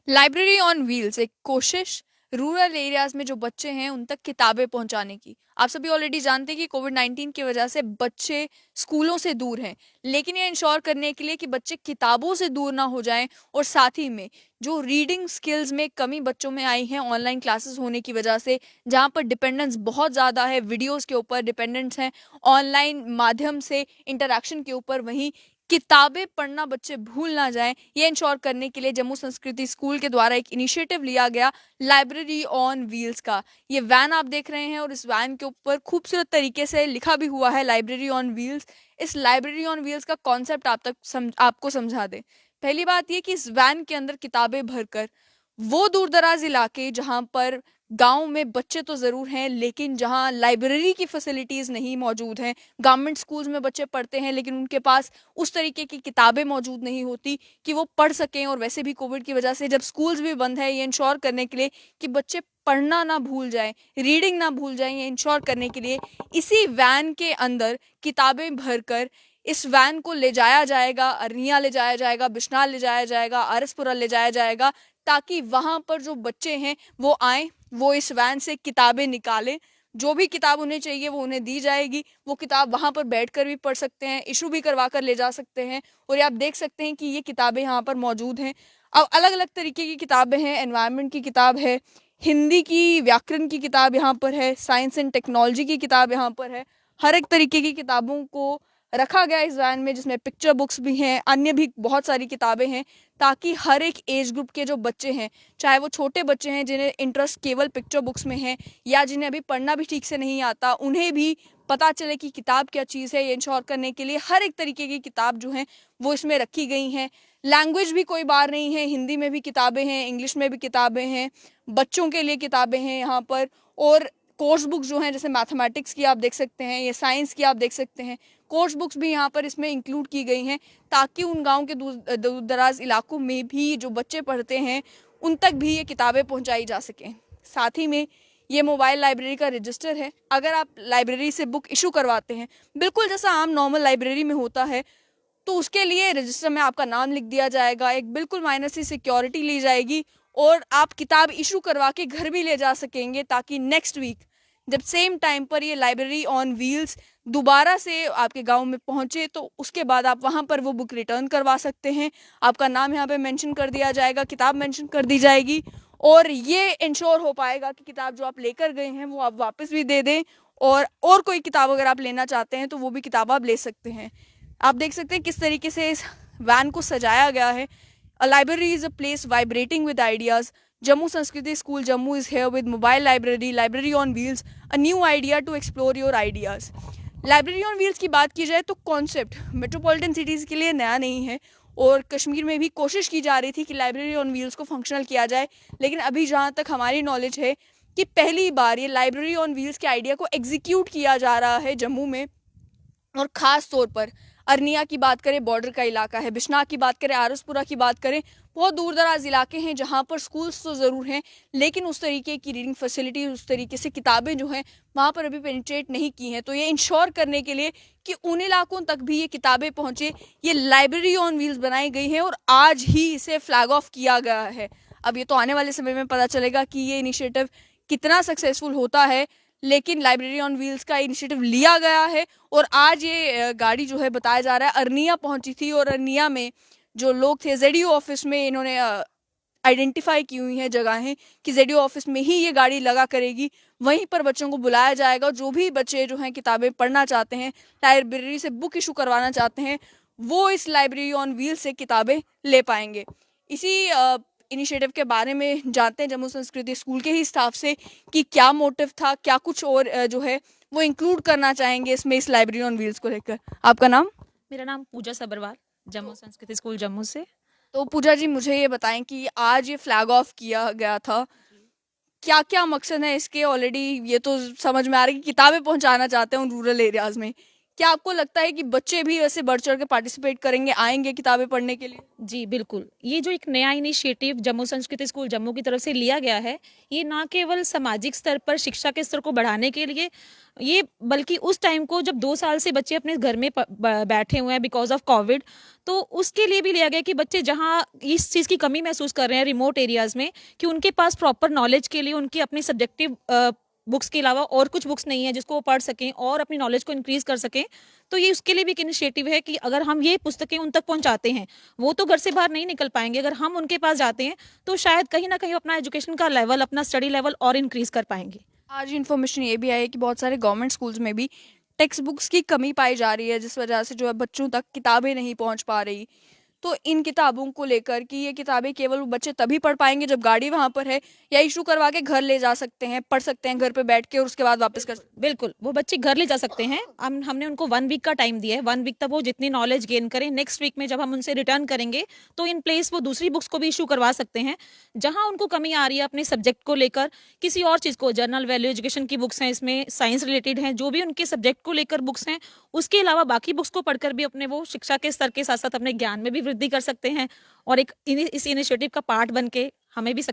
Library on wheels एक कोशिश rural areas में जो बच्चे हैं उन तक किताबें पहुंचाने की। आप सभी ऑलरेडी जानते हैं कि कोविड-19 की वजह से बच्चे स्कूलों से दूर हैं, लेकिन ये इंश्योर करने के लिए कि बच्चे किताबों से दूर ना हो जाएं और साथ ही में जो रीडिंग स्किल्स में कमी बच्चों में आई है ऑनलाइन क्लासेस होने की वजह से, जहां पर डिपेंडेंस बहुत ज़्यादा है, वीडियोस के ऊपर डिपेंडेंट्स हैं, ऑनलाइन माध्यम से इंटरेक्शन के ऊपर, वहीं किताबें पढ़ना बच्चे भूल ना जाएं, ये इंश्योर करने के लिए जम्मू संस्कृति स्कूल के द्वारा एक इनिशिएटिव लिया गया लाइब्रेरी ऑन व्हील्स का। ये वैन आप देख रहे हैं और इस वैन के ऊपर खूबसूरत तरीके से लिखा भी हुआ है लाइब्रेरी ऑन व्हील्स। इस लाइब्रेरी ऑन व्हील्स का कॉन्सेप्ट आपको समझा दें। पहली बात ये कि इस वैन के अंदर किताबें भरकर वो दूर दराज इलाके जहाँ पर गांव में बच्चे तो ज़रूर हैं, लेकिन जहाँ लाइब्रेरी की फैसिलिटीज़ नहीं मौजूद हैं, गवर्नमेंट स्कूल्स में बच्चे पढ़ते हैं लेकिन उनके पास उस तरीके की किताबें मौजूद नहीं होती कि वो पढ़ सकें। और वैसे भी कोविड की वजह से जब स्कूल्स भी बंद है, ये इंश्योर करने के लिए कि बच्चे पढ़ना ना भूल जाएं, रीडिंग ना भूल जाएं, ये इंश्योर करने के लिए इसी वैन के अंदर किताबें भरकर इस वैन को ले जाया जाएगा, अरनिया ले जाया जाएगा, बिश्नाल ले जाया जाएगा, आरसपुरा ले जाया जाएगा, ताकि वहाँ पर जो बच्चे हैं वो आएँ, वो इस वैन से किताबें निकालें। जो भी किताब उन्हें चाहिए वो उन्हें दी जाएगी। वो किताब वहाँ पर बैठकर भी पढ़ सकते हैं, इशू भी करवा कर ले जा सकते हैं। और ये आप देख सकते हैं कि ये किताबें यहाँ पर मौजूद हैं। अब अलग-अलग तरीके की किताबें हैं, एनवायरनमेंट की किताब है, हिंदी की व्याकरण की किताब यहाँ पर है, साइंस एंड टेक्नोलॉजी की किताब यहाँ पर है। हर एक तरीके की किताबों को रखा गया इस वैन में, जिसमें पिक्चर बुक्स भी हैं, अन्य भी बहुत सारी किताबें हैं, ताकि हर एक एज ग्रुप के जो बच्चे हैं, चाहे वो छोटे बच्चे हैं जिन्हें इंटरेस्ट केवल पिक्चर बुक्स में है या जिन्हें अभी पढ़ना भी ठीक से नहीं आता, उन्हें भी पता चले कि किताब क्या चीज़ है। ये इंश्योर करने के लिए हर एक तरीके की किताब जो हैं वो इसमें रखी गई हैं। लैंग्वेज भी कोई बार नहीं है, हिंदी में भी किताबें हैं, इंग्लिश में भी किताबें हैं, बच्चों के लिए किताबें हैं यहाँ पर। और कोर्स बुक्स जो हैं, जैसे मैथमेटिक्स की आप देख सकते हैं या साइंस की आप देख सकते हैं, कोर्स बुक्स भी यहाँ पर इसमें इंक्लूड की गई हैं, ताकि उन गांव के दूर दूर दराज इलाकों में भी जो बच्चे पढ़ते हैं उन तक भी ये किताबें पहुँचाई जा सकें। साथ ही में ये मोबाइल लाइब्रेरी का रजिस्टर है। अगर आप लाइब्रेरी से बुक इशू करवाते हैं, बिल्कुल जैसा आम नॉर्मल लाइब्रेरी में होता है, तो उसके लिए रजिस्टर में आपका नाम लिख दिया जाएगा, एक बिल्कुल माइनर सी सिक्योरिटी ली जाएगी और आप किताब इशू करवा के घर भी ले जा सकेंगे, ताकि नेक्स्ट वीक जब सेम टाइम पर ये लाइब्रेरी ऑन व्हील्स दोबारा से आपके गांव में पहुंचे तो उसके बाद आप वहां पर वो बुक रिटर्न करवा सकते हैं। आपका नाम यहाँ पे मेंशन कर दिया जाएगा, किताब मेंशन कर दी जाएगी और ये इंश्योर हो पाएगा कि किताब जो आप लेकर गए हैं वो आप वापस भी दे दें। और कोई किताब अगर आप लेना चाहते हैं तो वो भी किताब आप ले सकते हैं। आप देख सकते हैं किस तरीके से इस वैन को सजाया गया है। A library is a place vibrating with ideas. Jammu Sanskriti school Jammu is here with mobile library, library on wheels, a new idea to explore your ideas. Library on wheels की बात की जाए तो कॉन्सेप्ट मेट्रोपॉलिटन सिटीज़ के लिए नया नहीं है और कश्मीर में भी कोशिश की जा रही थी कि लाइब्रेरी ऑन व्हील्स को फंक्शनल किया जाए, लेकिन अभी जहाँ तक हमारी नॉलेज है कि पहली बार ये लाइब्रेरी ऑन व्हील्स के आइडिया को एग्जीक्यूट किया जा रहा है जम्मू में। और ख़ास तौर पर अरनिया की बात करें, बॉर्डर का इलाका है, बिश्नाह की बात करें, आरसपुरा की बात करें, बहुत दूर दराज इलाके हैं जहाँ पर स्कूल्स तो ज़रूर हैं, लेकिन उस तरीके की रीडिंग फैसिलिटी, उस तरीके से किताबें जो हैं वहाँ पर अभी पेनिट्रेट नहीं की हैं। तो ये इंश्योर करने के लिए कि उन इलाकों तक भी ये किताबें पहुँचे, ये लाइब्रेरी ऑन व्हील्स बनाई गई है और आज ही इसे फ्लैग ऑफ किया गया है। अब ये तो आने वाले समय में पता चलेगा कि ये इनिशिएटिव कितना सक्सेसफुल होता है, लेकिन लाइब्रेरी ऑन व्हील्स का इनिशिएटिव लिया गया है और आज ये गाड़ी जो है बताया जा रहा है अरनिया पहुंची थी और अरनिया में जो लोग थे जेडीओ ऑफिस में, इन्होंने आइडेंटिफाई की हुई हैं जगहें कि जेडीओ ऑफिस में ही ये गाड़ी लगा करेगी, वहीं पर बच्चों को बुलाया जाएगा। जो भी बच्चे जो हैं किताबें पढ़ना चाहते हैं, लाइब्रेरी से बुक इशू करवाना चाहते हैं, वो इस लाइब्रेरी ऑन व्हील्स से किताबें ले पाएंगे। इसी इनिशिएटिव के बारे में जानते हैं जम्मू संस्कृति स्कूल के ही स्टाफ से कि क्या मोटिव था, क्या कुछ और जो है वो इंक्लूड करना चाहेंगे इसमें, इस लाइब्रेरी ऑन व्हील्स को लेकर। आपका नाम? मेरा नाम पूजा सबरवाल, जम्मू संस्कृति स्कूल जम्मू से। तो पूजा जी मुझे ये बताएं कि आज ये फ्लैग ऑफ किया गया था, क्या क्या मकसद है इसके? ऑलरेडी ये तो समझ में आ रहा है कि किताबें पहुंचाना चाहते हैं उन रूरल एरियाज में, क्या आपको लगता है कि बच्चे भी ऐसे बढ़ चढ़ के पार्टिसिपेट करेंगे, आएंगे किताबें पढ़ने के लिए? जी, बिल्कुल। ये जो एक नया इनिशिएटिव जम्मू संस्कृत स्कूल जम्मू की तरफ से लिया गया है, ये ना केवल सामाजिक स्तर पर शिक्षा के स्तर को बढ़ाने के लिए, ये बल्कि उस टाइम को जब 2 साल से बच्चे अपने घर में बैठे हुए हैं बिकॉज़ ऑफ कोविड, तो उसके लिए भी लिया गया कि बच्चे जहाँ इस चीज़ की कमी महसूस कर रहे हैं रिमोट एरियाज़ में, कि उनके पास प्रॉपर नॉलेज के लिए उनकी अपनी सब्जेक्टिव बुक्स के अलावा और कुछ बुक्स नहीं है जिसको वो पढ़ सकें और अपनी नॉलेज को इंक्रीज़ कर सकें। तो ये उसके लिए भी एक इनिशिएटिव है कि अगर हम ये पुस्तकें उन तक पहुँचाते हैं, वो तो घर से बाहर नहीं निकल पाएँगे, अगर हम उनके पास जाते हैं, तो शायद कहीं न कहीं अपना एजुकेशन का लेवल, अपना स्टडी लेवल और इंक्रीज़ कर पाएँगे। आज इन्फॉर्मेशन ये भी आई है कि बहुत सारे गवर्नमेंट स्कूल्स में भी टेक्स्ट बुक्स की कमी पाई जा रही है, जिस वजह से जो है बच्चों तक किताबें नहीं पहुंच पा रही। तो इन किताबों को लेकर कि ये किताबें केवल वो बच्चे तभी पढ़ पाएंगे जब गाड़ी वहां पर है, या इशू करवा के घर ले जा सकते हैं, पढ़ सकते हैं घर पे बैठ के और उसके बाद वापस कर सकते बिल्कुल, वो बच्चे घर ले जा सकते हैं। हमने उनको 1 वीक का टाइम दिया है, 1 वीक तक वो जितनी नॉलेज गेन करें, नेक्स्ट वीक में जब हम उनसे रिटर्न करेंगे, तो इन प्लेस वो दूसरी बुक्स को भी इश्यू करवा सकते हैं। जहाँ उनको कमी आ रही है अपने सब्जेक्ट को लेकर, किसी और चीज़ को, जनरल वैल्यू एजुकेशन की बुक्स हैं इसमें, साइंस रिलेटेड हैं, जो भी उनके सब्जेक्ट को लेकर बुक्स हैं, उसके अलावा बाकी बुक्स को पढ़कर भी अपने वो शिक्षा के स्तर के साथ-साथ अपने ज्ञान में भी वृद्धि कर सकते हैं और एक इस इनिशिएटिव का पार्ट बन के हमें भी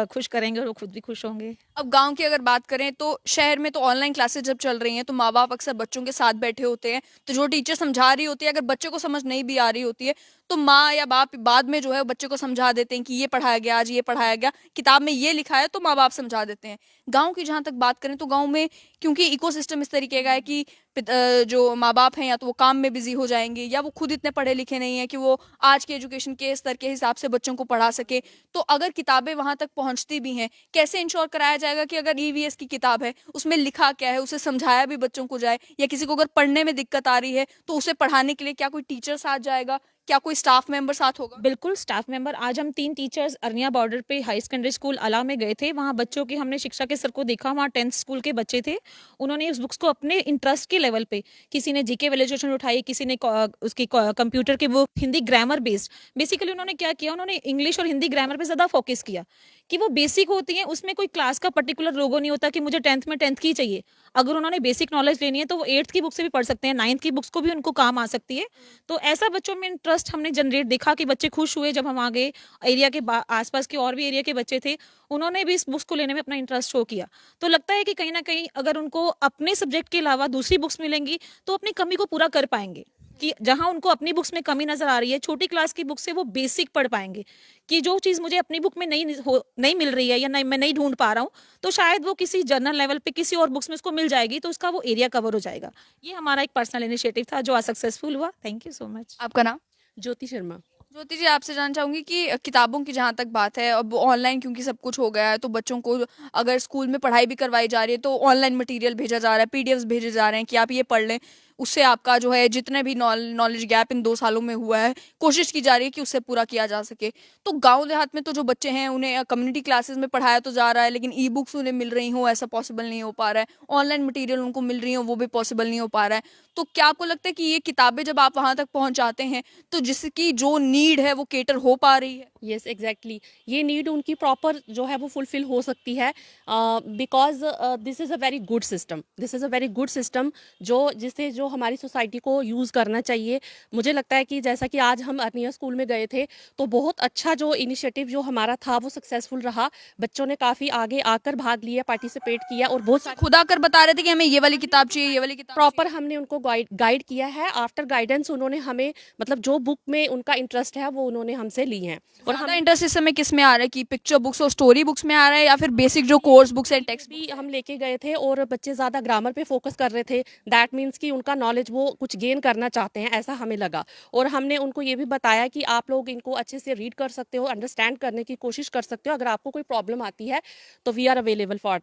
खुश करेंगे और वो खुद भी खुश होंगे। अब गांव की अगर बात करें तो शहर में तो ऑनलाइन क्लासेस जब चल रही हैं तो माँ बाप अक्सर बच्चों के साथ बैठे होते हैं, तो जो टीचर समझा रही होती है अगर बच्चे को समझ नहीं भी आ रही होती है तो माँ या बाप बाद में जो है बच्चे को समझा देते हैं कि ये पढ़ाया गया, आज ये पढ़ाया गया, किताब में ये लिखा है, तो माँ बाप समझा देते हैं। गाँव की जहाँ तक बात करें तो गाँव में क्योंकि इकोसिस्टम इस तरीके का है कि जो माँ बाप हैं या तो वो काम में बिजी हो जाएंगे या वो खुद इतने पढ़े लिखे नहीं है कि वो आज के एजुकेशन के स्तर के हिसाब से बच्चों को पढ़ा सके। तो अगर किताबें वहां तक पहुंचती भी हैं, कैसे इंश्योर कराया जाएगा कि अगर ईवीएस की किताब है उसमें लिखा क्या है, उसे समझाया भी बच्चों को जाए, या किसी को अगर पढ़ने में दिक्कत आ रही है तो उसे पढ़ाने के लिए क्या कोई टीचर साथ जाएगा, क्या कोई स्टाफ मेंबर साथ होगा? बिल्कुल, स्टाफ मेंबर, आज हम 3 टीचर्स अरनिया बॉर्डर पे हाई सेकेंडरी स्कूल अला में गए थे। वहाँ बच्चों की हमने शिक्षा के स्तर को देखा, वहाँ 10th स्कूल के बच्चे थे। उन्होंने इस बुक्स को अपने इंटरेस्ट के लेवल पे, किसी ने जीके वैल्यूएशन उठाई, किसी ने उसकी कंप्यूटर की book, Hindi grammar based. Basically उन्होंने क्या किया, उन्होंने इंग्लिश और हिंदी ग्रामर पे ज़्यादा फोकस किया कि वो बेसिक होती हैं, उसमें कोई क्लास का पर्टिकुलर लोगो नहीं होता कि मुझे 10th में 10th की ही चाहिए। अगर उन्होंने बेसिक नॉलेज लेनी है तो वो 8th की बुक से भी पढ़ सकते हैं, 9th की बुक्स को भी उनको काम आ सकती है। तो ऐसा बच्चों में इंटरेस्ट हमने जनरेट देखा कि बच्चे खुश हुए जब हम आ गए। एरिया के आसपास के और भी एरिया के बच्चे थे, उन्होंने भी इस बुक्स को लेने में अपना इंटरेस्ट शो किया। तो लगता है कि कहीं ना कहीं अगर उनको अपने सब्जेक्ट के अलावा दूसरी बुक्स मिलेंगी तो अपनी कमी को पूरा कर पाएंगे, कि जहां उनको अपनी बुक्स में कमी नजर आ रही है, छोटी क्लास की बुक से वो बेसिक पढ़ पाएंगे कि जो चीज़ मुझे अपनी बुक में नहीं मिल रही है या नहीं मैं नहीं ढूंढ पा रहा हूँ, तो शायद वो किसी जर्नल लेवल पे किसी और बुक्स में उसको मिल जाएगी, तो उसका वो एरिया कवर हो जाएगा। ये हमारा एक पर्सनल इनिशिएटिव था जो आज सक्सेसफुल हुआ। Thank you so much. आपका नाम? ज्योति शर्मा। ज्योति जी, आपसे जानना चाहूंगी कि किताबों की जहाँ तक बात है, अब ऑनलाइन क्योंकि सब कुछ हो गया है तो बच्चों को अगर स्कूल में पढ़ाई भी करवाई जा रही है तो ऑनलाइन मटेरियल भेजा जा रहा है, पीडीएफ्स भेजे जा रहे हैं कि आप ये पढ़ लें, उससे आपका जो है जितने भी नॉलेज गैप इन 2 सालों में हुआ है कोशिश की जा रही है कि उससे पूरा किया जा सके। तो गांव देहात में तो जो बच्चे हैं उन्हें कम्युनिटी क्लासेस में पढ़ाया तो जा रहा है, लेकिन ई बुक्स उन्हें मिल रही हो ऐसा पॉसिबल नहीं हो पा रहा है, ऑनलाइन मटेरियल उनको मिल रही हो वो भी पॉसिबल नहीं हो पा रहा है। तो क्या आपको लगता है कि ये किताबें जब आप वहां तक पहुंचाते हैं तो जिसकी जो नीड है वो केटर हो पा रही है? Yes, exactly. ये नीड उनकी प्रॉपर जो है वो फुलफिल हो सकती है, because this is a very good system, this is a very good system जो हमारी सोसाइटी को यूज़ करना चाहिए। मुझे लगता है कि जैसा कि आज हम अर्निया स्कूल में गए थे तो बहुत अच्छा जो इनिशिएटिव जो हमारा था वो सक्सेसफुल रहा। बच्चों ने काफ़ी आगे आकर भाग लिया, पार्टिसिपेट किया और बहुत सारे खुद आकर बता रहे थे कि हमें ये वाली किताब चाहिए, ये वाली किताब प्रॉपर हमने उनको गाइड किया है। आफ्टर गाइडेंस उन्होंने हमें मतलब जो बुक में उनका इंटरेस्ट है वो उन्होंने हमसे ली हैं। और ज्यादा इंटरेस्ट इस समय किस में आ रहा है, कि पिक्चर बुक्स और स्टोरी बुक्स में आ रहा है या फिर बेसिक जो कोर्स बुक्स एंड टेक्स्ट? भी हम लेके गए थे और बच्चे ज़्यादा ग्रामर पे फोकस कर रहे थे। दैट मीन्स कि उनका नॉलेज वो कुछ गेन करना चाहते हैं, ऐसा हमें लगा। और हमने उनको ये भी बताया कि आप लोग इनको अच्छे से रीड कर सकते हो, अंडरस्टैंड करने की कोशिश कर सकते हो। अगर आपको कोई प्रॉब्लम आती है तो वी आर अवेलेबल फॉर।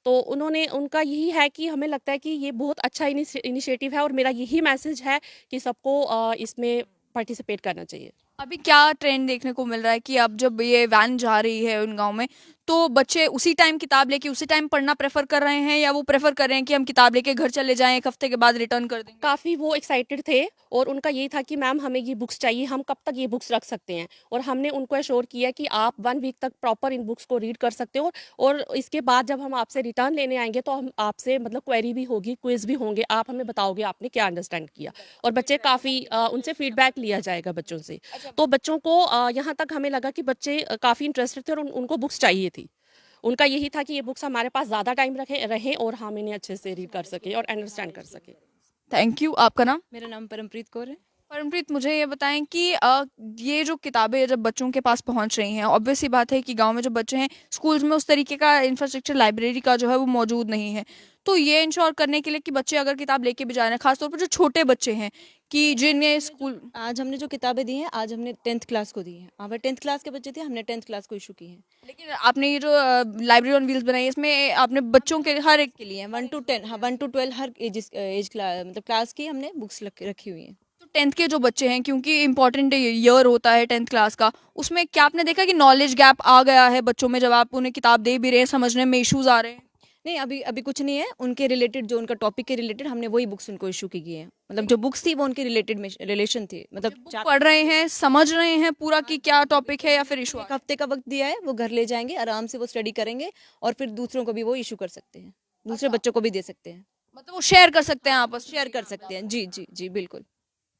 तो उन्होंने उनका यही है कि हमें लगता है कि ये बहुत अच्छा इनिशिएटिव है और मेरा यही मैसेज है कि सबको इसमें पार्टिसिपेट करना चाहिए। अभी क्या ट्रेंड देखने को मिल रहा है कि अब जब ये वैन जा रही है उन गांव में तो बच्चे उसी टाइम किताब लेके उसी टाइम पढ़ना प्रेफर कर रहे हैं, या वो प्रेफर कर रहे हैं कि हम किताब लेके घर चले जाएं, एक हफ्ते के बाद रिटर्न कर देंगे? काफ़ी वो एक्साइटेड थे और उनका यही था कि मैम हमें ये बुक्स चाहिए, हम कब तक ये बुक्स रख सकते हैं। और हमने उनको एश्योर किया कि आप 1 वीक तक प्रॉपर इन बुक्स को रीड कर सकते हो, और इसके बाद जब हम आपसे रिटर्न लेने आएंगे तो हम आपसे मतलब क्वेरी भी होगी, क्विज भी होंगे, आप हमें बताओगे आपने क्या अंडरस्टैंड किया। और बच्चे काफ़ी उनसे फीडबैक लिया जाएगा बच्चों से। तो बच्चों को यहाँ तक हमें लगा कि बच्चे काफ़ी इंटरेस्टेड थे और उनको बुक्स चाहिए थी। उनका यही था कि ये बुक्स हमारे पास ज़्यादा टाइम रहें और हम इन्हें अच्छे से रीड कर सकें और अंडरस्टैंड कर सकें। Thank you. आपका नाम? मेरा नाम परमप्रीत कौर है। परमप्रीत, मुझे ये बताएं कि ये जो किताबें जब बच्चों के पास पहुंच रही हैं, ऑब्वियस सी बात है कि गांव में जो बच्चे हैं, स्कूल्स में उस तरीके का इंफ्रास्ट्रक्चर, लाइब्रेरी का जो है वो मौजूद नहीं है। तो ये इंश्योर करने के लिए कि बच्चे अगर किताब लेके भी जा रहे हैं, खासतौर पर जो छोटे बच्चे हैं, कि जिन्हें स्कूल आज हमने जो किताबें दी हैं, आज हमने 10th क्लास को दी हैं। वहाँ पर 10th क्लास के बच्चे थे, हमने 10th क्लास को इशू की हैं। लेकिन आपने ये जो लाइब्रेरी ऑन व्हील्स बनाई है, इसमें आपने बच्चों के हर एक के लिए 1 to 10, हाँ 1 to 12 हर एज क्लास मतलब क्लास की हमने बुक्स रखी हुई हैं। तो 10th के जो बच्चे हैं, क्योंकि इंपॉर्टेंट ईयर होता है 10th क्लास का, उसमें क्या आपने देखा कि नॉलेज गैप आ गया है बच्चों में, जब आप उन्हें किताब दे भी रहे हैं, समझने में इश्यूज आ रहे हैं? नहीं, अभी अभी कुछ नहीं है। उनके रिलेटेड जो उनका टॉपिक के रिलेटेड हमने वही बुक्स उनको इशू की गई हैं। मतलब जो बुक्स थी वो उनके रिलेटेड में रिलेशन थी। मतलब बुक पढ़ रहे हैं, समझ रहे हैं पूरा कि क्या टॉपिक है, या फिर इशू? एक हफ्ते का वक्त दिया है, वो घर ले जाएंगे, आराम से वो स्टडी करेंगे और फिर दूसरों को भी वो इशू कर सकते हैं, दूसरे बच्चों को भी दे सकते हैं, मतलब वो शेयर कर सकते हैं आपस में? शेयर कर सकते हैं। जी जी जी बिल्कुल।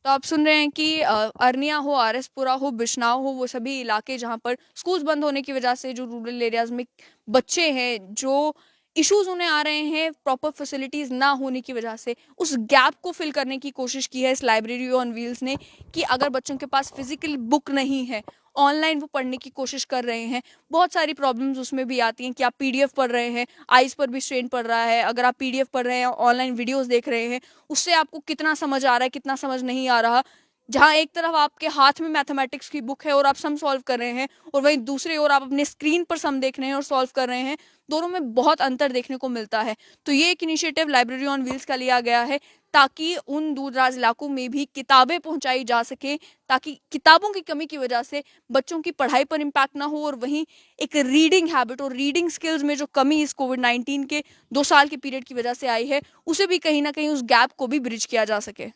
तो आप सुन रहे हैं कि अरनिया हो, आरएसपुरा हो, बिश्नाव हो, वो सभी इलाके जहाँ पर स्कूल्स बंद होने की वजह से जो रूरल एरियाज में बच्चे हैं, जो इश्यूज उन्हें आ रहे हैं प्रॉपर फैसिलिटीज़ ना होने की वजह से, उस गैप को फिल करने की कोशिश की है इस लाइब्रेरी ऑन व्हील्स ने, कि अगर बच्चों के पास फिजिकल बुक नहीं है, ऑनलाइन वो पढ़ने की कोशिश कर रहे हैं। बहुत सारी प्रॉब्लम्स उसमें भी आती हैं कि आप पीडीएफ पढ़ रहे हैं, आइज़ पर भी स्ट्रेन पड़ रहा है। अगर आप पीडीएफ पढ़ रहे हैं, ऑनलाइन वीडियोस देख रहे हैं, उससे आपको कितना समझ आ रहा है, कितना समझ नहीं आ रहा। जहाँ एक तरफ आपके हाथ में मैथमेटिक्स की बुक है और आप सम सॉल्व कर रहे हैं, और वहीं दूसरी ओर आप अपने स्क्रीन पर सम देख रहे हैं और सॉल्व कर रहे हैं, दोनों में बहुत अंतर देखने को मिलता है। तो ये एक इनिशिएटिव लाइब्रेरी ऑन व्हील्स का लिया गया है, ताकि उन दूर दराज इलाकों में भी किताबें पहुंचाई जा सके, ताकि किताबों की कमी की वजह से बच्चों की पढ़ाई पर इम्पैक्ट ना हो, और वहीं एक रीडिंग हैबिट और रीडिंग स्किल्स में जो कमी इस कोविड-19 के 2 साल के पीरियड की वजह से आई है, उसे भी कहीं ना कहीं उस गैप को भी ब्रिज किया जा सके।